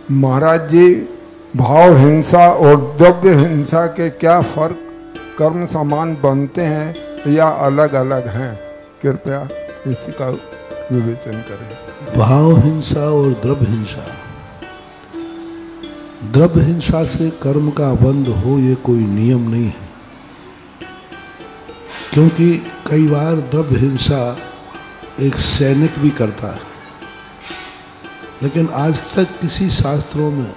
महाराज जी, भाव हिंसा और द्रव्य हिंसा के क्या फर्क, कर्म समान बनते हैं या अलग अलग हैं? कृपया इसी का विवेचन करें। भाव हिंसा और द्रव्य हिंसा, द्रव्य हिंसा से कर्म का बंध हो ये कोई नियम नहीं है, क्योंकि कई बार द्रव्य हिंसा एक सैनिक भी करता है, लेकिन आज तक किसी शास्त्रों में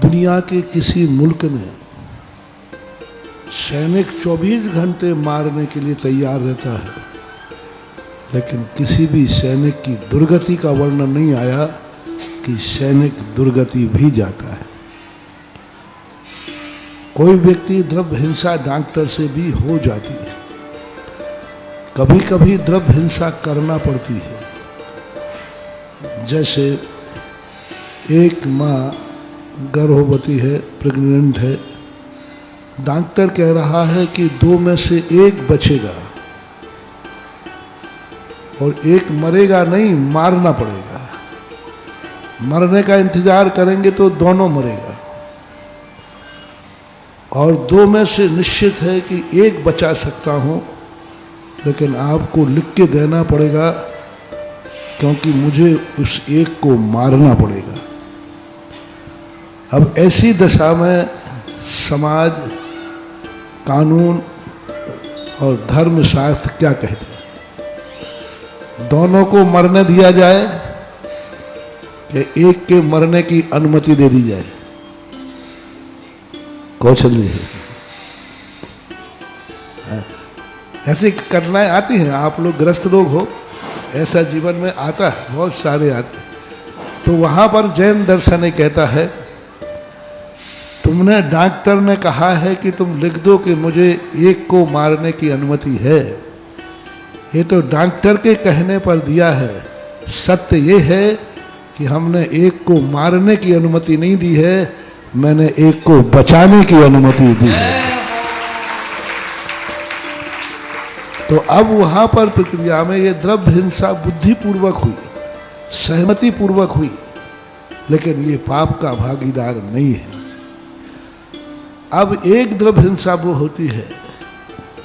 दुनिया के किसी मुल्क में सैनिक 24 घंटे मारने के लिए तैयार रहता है, लेकिन किसी भी सैनिक की दुर्गति का वर्णन नहीं आया कि सैनिक दुर्गति भी जाता है। कोई व्यक्ति द्रव्य हिंसा डॉक्टर से भी हो जाती है, कभी कभी द्रव्य हिंसा करना पड़ती है। जैसे एक माँ गर्भवती है, प्रेग्नेंट है, डॉक्टर कह रहा है कि 2 में से 1 बचेगा और 1 मरेगा नहीं, मारना पड़ेगा। मरने का इंतजार करेंगे तो दोनों मरेगा, और 2 में से निश्चित है कि 1 बचा सकता हूं, लेकिन आपको लिख के देना पड़ेगा क्योंकि मुझे उस 1 को मारना पड़ेगा। अब ऐसी दशा में समाज, कानून और धर्मशास्त्र क्या कहते हैं? दोनों को मरने दिया जाए कि 1 के मरने की अनुमति दे दी जाए? कौशल्य है, ऐसी घटनाएं आती हैं। आप लोग ग्रस्त लोग हो, ऐसा जीवन में आता है, बहुत सारे आते हैं। तो वहां पर जैन दर्शन कहता है, तुमने, डॉक्टर ने कहा है कि तुम लिख दो कि मुझे 1 को मारने की अनुमति है। ये तो डॉक्टर के कहने पर दिया है। सत्य ये है कि हमने 1 को मारने की अनुमति नहीं दी है, मैंने 1 को बचाने की अनुमति दी है। तो अब वहां पर प्रक्रिया में ये द्रव्य हिंसा बुद्धिपूर्वक हुई, सहमति पूर्वक हुई, लेकिन ये पाप का भागीदार नहीं है। अब एक द्रव्य हिंसा वो होती है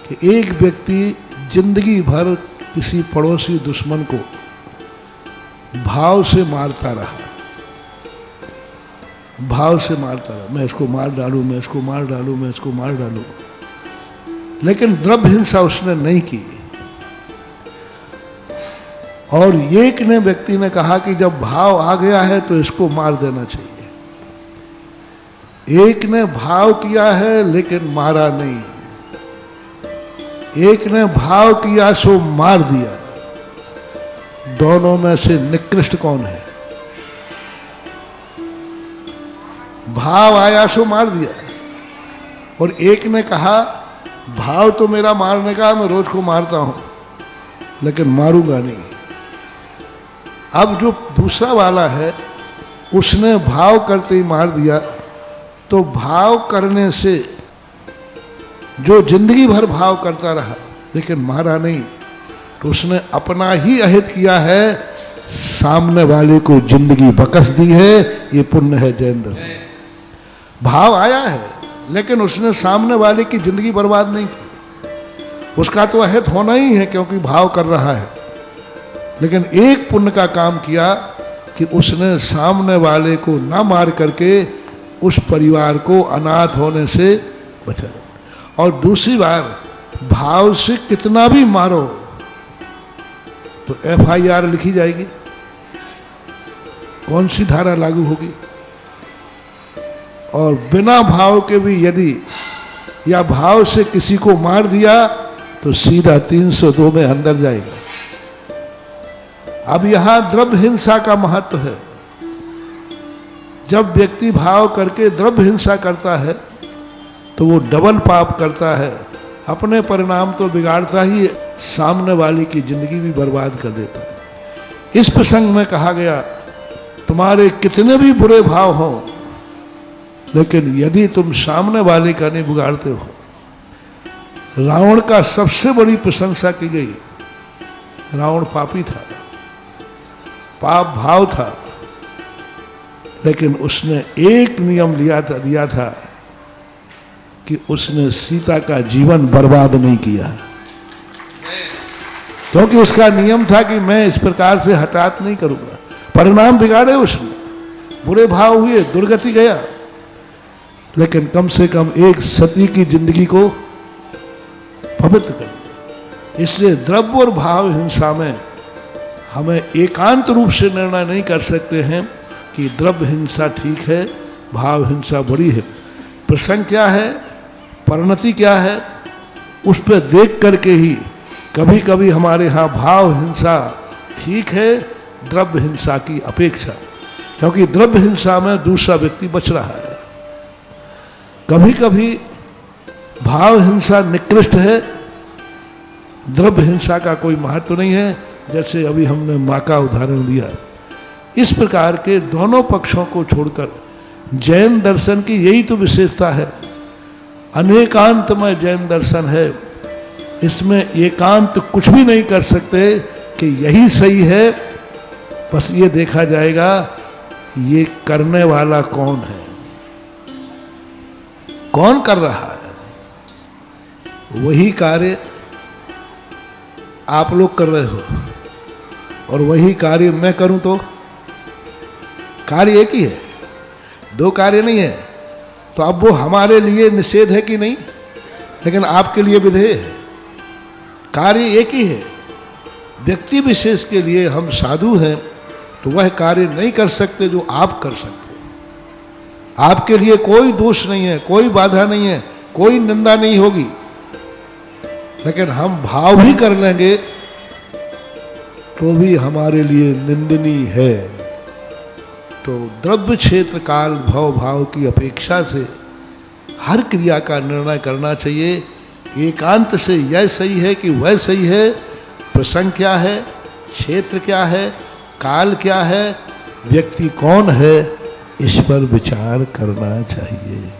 कि एक व्यक्ति जिंदगी भर किसी पड़ोसी दुश्मन को भाव से मारता रहा, भाव से मारता रहा, मैं इसको मार डालूं, मैं इसको मार डालूं, मैं इसको मार डालूं, लेकिन द्रव्य हिंसा उसने नहीं की। और एक ने व्यक्ति ने कहा कि जब भाव आ गया है तो इसको मार देना चाहिए। एक ने भाव किया है लेकिन मारा नहीं, एक ने भाव किया सो मार दिया। दोनों में से निकृष्ट कौन है? भाव आया सो मार दिया, और एक ने कहा भाव तो मेरा मारने का, मैं रोज को मारता हूं लेकिन मारूंगा नहीं। अब जो दूसरा वाला है उसने भाव करते ही मार दिया, तो भाव करने से जो जिंदगी भर भाव करता रहा लेकिन मारा नहीं, तो उसने अपना ही अहित किया है, सामने वाले को जिंदगी बकस दी है। ये पुण्य है जैन दर्शन। भाव आया है लेकिन उसने सामने वाले की जिंदगी बर्बाद नहीं की। उसका तो अहित होना ही है क्योंकि भाव कर रहा है, लेकिन एक पुण्य का काम किया कि उसने सामने वाले को ना मार करके उस परिवार को अनाथ होने से बचा। और दूसरी बार भाव से कितना भी मारो तो FIR लिखी जाएगी। कौन सी धारा लागू होगी? और बिना भाव के भी यदि, या भाव से किसी को मार दिया तो सीधा 302 में अंदर जाएगा। अब यहां द्रव्य हिंसा का महत्व है। जब व्यक्ति भाव करके द्रव्य हिंसा करता है तो वो डबल पाप करता है। अपने परिणाम तो बिगाड़ता ही, सामने वाले की जिंदगी भी बर्बाद कर देता है। इस प्रसंग में कहा गया, तुम्हारे कितने भी बुरे भाव हों, लेकिन यदि तुम सामने वाले का नहीं बिगाड़ते हो। रावण का सबसे बड़ी प्रशंसा की गई। रावण पापी था, पाप भाव था, लेकिन उसने एक नियम लिया था कि उसने सीता का जीवन बर्बाद नहीं किया, क्योंकि उसका नियम था कि मैं इस प्रकार से हठात नहीं करूंगा। परिणाम बिगाड़े उसने, बुरे भाव हुए, दुर्गति गया, लेकिन कम से कम एक सती की जिंदगी को पवित्र कर दिया। इसलिए द्रव्य और भाव हिंसा में हमें एकांत रूप से निर्णय नहीं कर सकते हैं कि द्रव्य हिंसा ठीक है, भाव हिंसा बुरी है। प्रसंग क्या है, परिणति क्या है, उस पर देख करके ही कभी कभी हमारे यहाँ भाव हिंसा ठीक है द्रव्य हिंसा की अपेक्षा, क्योंकि द्रव्य हिंसा में दूसरा व्यक्ति बच रहा है। कभी कभी भाव हिंसा निकृष्ट है, द्रव्य हिंसा का कोई महत्व नहीं है, जैसे अभी हमने माँ का उदाहरण दिया। इस प्रकार के दोनों पक्षों को छोड़कर जैन दर्शन की यही तो विशेषता है, अनेकांतमय जैन दर्शन है। इसमें एकांत कुछ भी नहीं कर सकते कि यही सही है, बस ये देखा जाएगा ये करने वाला कौन है, कौन कर रहा है। वही कार्य आप लोग कर रहे हो और वही कार्य मैं करूं तो कार्य एक ही है, दो कार्य नहीं है। तो अब वो हमारे लिए निषेध है कि नहीं, लेकिन आपके लिए विधेय है। कार्य एक ही है। व्यक्ति विशेष के लिए हम साधु हैं तो वह कार्य नहीं कर सकते जो आप कर सकते हैं। आपके लिए कोई दोष नहीं है, कोई बाधा नहीं है, कोई निंदा नहीं होगी, लेकिन हम भाव भी कर लेंगे तो भी हमारे लिए निंदनीय है। तो द्रव्य क्षेत्र काल भव भाव की अपेक्षा से हर क्रिया का निर्णय करना चाहिए एकांत से, यह सही है कि वह सही है, प्रसंग क्या है, क्षेत्र क्या है, काल क्या है, व्यक्ति कौन है, इस पर विचार करना चाहिए।